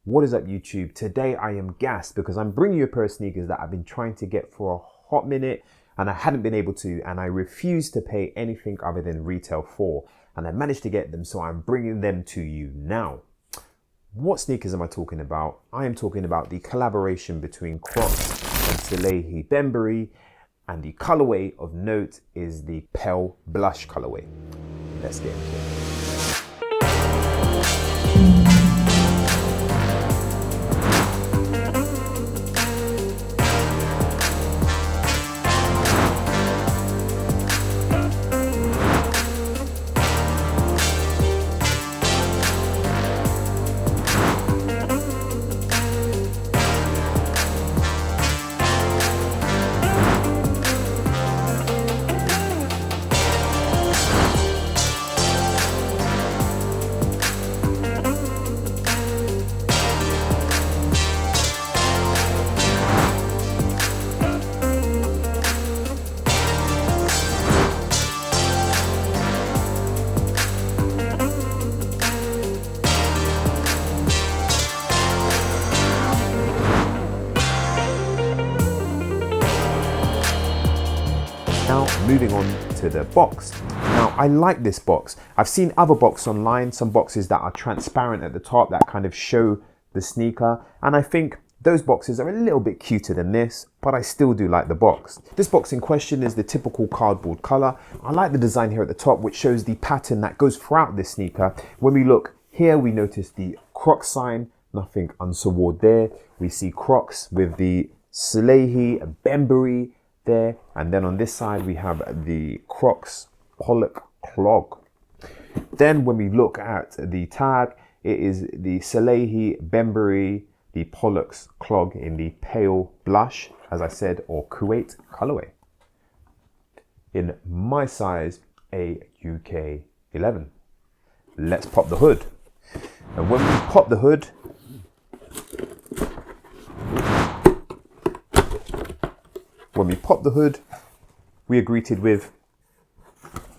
What is up, YouTube? Today I am gassed because I'm bringing you a pair of sneakers that I've been trying to get for a hot minute and I hadn't been able to, and I refused to pay anything other than retail for, and I managed to get them, so I'm bringing them to you now. What sneakers am I talking about? I am talking about the collaboration between Crocs and SALAHE Bembury, and the colorway of note is the Pale Blush colorway. Let's get into it. Now, moving on to the box. Now, I like this box. I've seen other boxes online, some boxes that are transparent at the top that kind of show the sneaker. And I think those boxes are a little bit cuter than this, but I still do like the box. This box in question is the typical cardboard color. I like the design here at the top, which shows the pattern that goes throughout this sneaker. When we look here, we notice the Crocs sign, nothing untoward there. We see Crocs with the SALAHE Bembury there, and then on this side we have the CROCS Pollox Clog. Then when we look at the tag, it is the SALAHE Bembury, the Pollox Clog in the Pale Blush, as I said, or Kuwait colorway, in my size, a UK 11. Let's pop the hood, and when we pop the hood, we are greeted with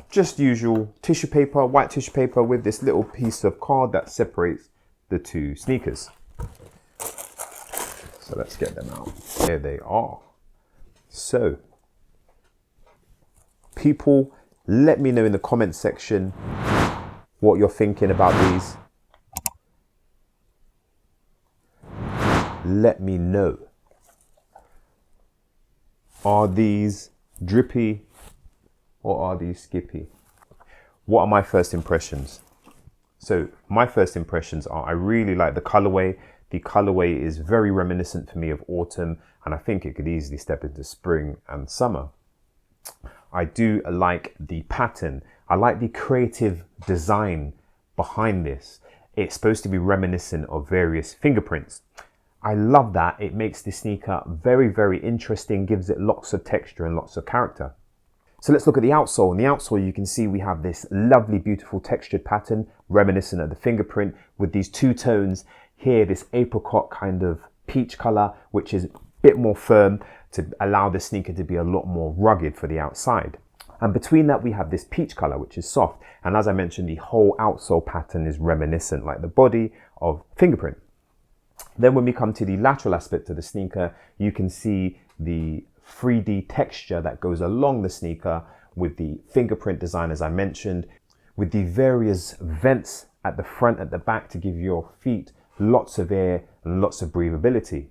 just usual tissue paper, white tissue paper, with this little piece of card that separates the two sneakers. So let's get them out. There they are. So, people, let me know in the comment section what you're thinking about these. Let me know. Are these drippy or are these skippy? What are my first impressions? So my first impressions are, I really like the colorway. The colorway is very reminiscent for me of autumn, and I think it could easily step into spring and summer. I do like the pattern. I like the creative design behind this. It's supposed to be reminiscent of various fingerprints. I love that. It makes the sneaker very, very interesting, gives it lots of texture and lots of character. So let's look at the outsole. In the outsole, you can see we have this lovely, beautiful textured pattern reminiscent of the fingerprint with these two tones here, this apricot kind of peach color, which is a bit more firm to allow the sneaker to be a lot more rugged for the outside. And between that, we have this peach color, which is soft. And as I mentioned, the whole outsole pattern is reminiscent, like the body, of fingerprint. Then when we come to the lateral aspect of the sneaker, you can see the 3D texture that goes along the sneaker with the fingerprint design, as I mentioned, with the various vents at the front, at the back, to give your feet lots of air and lots of breathability.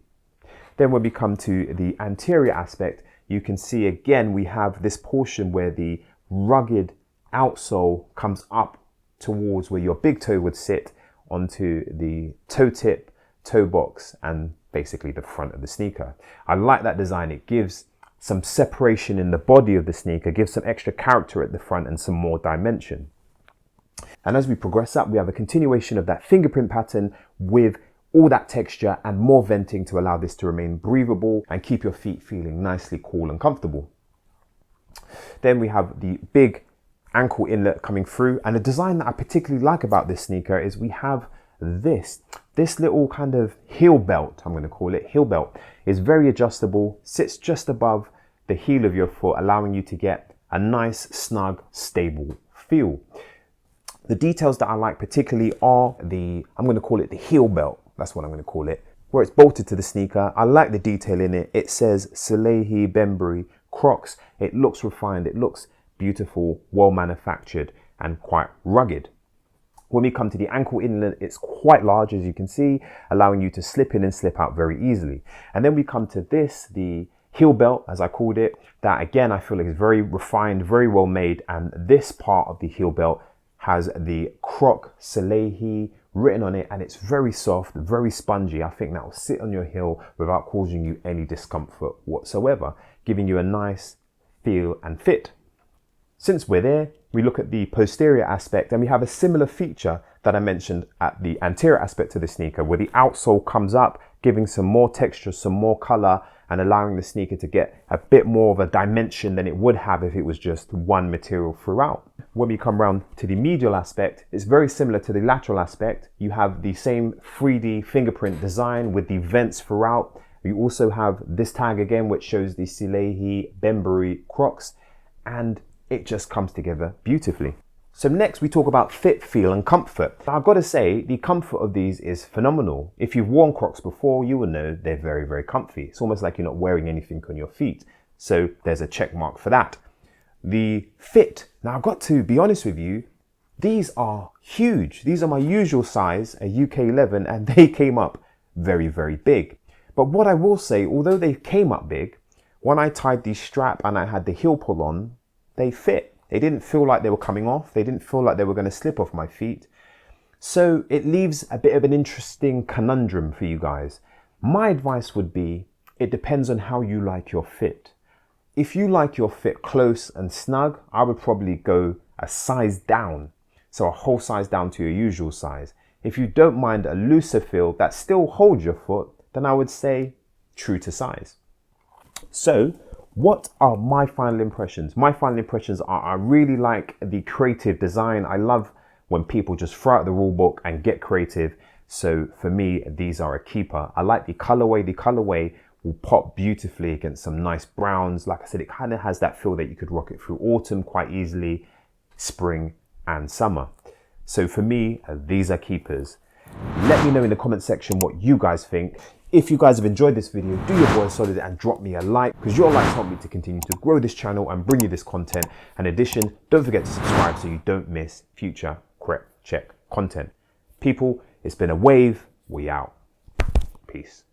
Then when we come to the anterior aspect, you can see again we have this portion where the rugged outsole comes up towards where your big toe would sit onto the toe tip, toe box, and basically the front of the sneaker. I like that design. It gives some separation in the body of the sneaker, gives some extra character at the front and some more dimension. And as we progress up, we have a continuation of that fingerprint pattern with all that texture and more venting to allow this to remain breathable and keep your feet feeling nicely cool and comfortable. Then we have the big ankle inlet coming through, and the design that I particularly like about this sneaker is we have this little kind of heel belt, I'm going to call it heel belt, is very adjustable, sits just above the heel of your foot, allowing you to get a nice, snug, stable feel. The details that I like particularly are I'm going to call it the heel belt. that's what I'm going to call it, where it's bolted to the sneaker. I like the detail in it. It says SALAHE BEMBURY CROCS. It looks refined, it looks beautiful, well manufactured and quite rugged. When we come to the ankle inlet, it's quite large, as you can see, allowing you to slip in and slip out very easily. And then we come to this, the heel belt, as I called it, that again, I feel like is very refined, very well made. And this part of the heel belt has the CROCS SALAHE written on it, and it's very soft, very spongy. I think that will sit on your heel without causing you any discomfort whatsoever, giving you a nice feel and fit. Since we're there, we look at the posterior aspect, and we have a similar feature that I mentioned at the anterior aspect of the sneaker, where the outsole comes up, giving some more texture, some more color, and allowing the sneaker to get a bit more of a dimension than it would have if it was just one material throughout. When we come around to the medial aspect, it's very similar to the lateral aspect. You have the same 3D fingerprint design with the vents throughout. You also have this tag again, which shows the SALAHE BEMBURY CROCS, and it just comes together beautifully. So next we talk about fit, feel and comfort. I've got to say the comfort of these is phenomenal. If you've worn Crocs before, you will know they're very, very comfy. It's almost like you're not wearing anything on your feet. So there's a check mark for that. The fit, now I've got to be honest with you, these are huge. These are my usual size, a UK 11, and they came up very, very big. But what I will say, although they came up big, when I tied the strap and I had the heel pull on, they fit. They didn't feel like they were coming off. They didn't feel like they were going to slip off my feet. So it leaves a bit of an interesting conundrum for you guys. My advice would be, it depends on how you like your fit. If you like your fit close and snug, I would probably go a size down. So a whole size down to your usual size. If you don't mind a looser feel that still holds your foot, then I would say true to size. So what are my final impressions? My final impressions are, I really like the creative design. I love when people just throw out the rule book and get creative. So for me, these are a keeper. I like the colorway. The colorway will pop beautifully against some nice browns. Like I said, it kind of has that feel that you could rock it through autumn quite easily, spring and summer. So for me, these are keepers. Let me know in the comment section what you guys think. If you guys have enjoyed this video, do your boy a solid and drop me a like, because your likes help me to continue to grow this channel and bring you this content. In addition, don't forget to subscribe so you don't miss future Crep Check content. People, it's been a wave. We out. Peace.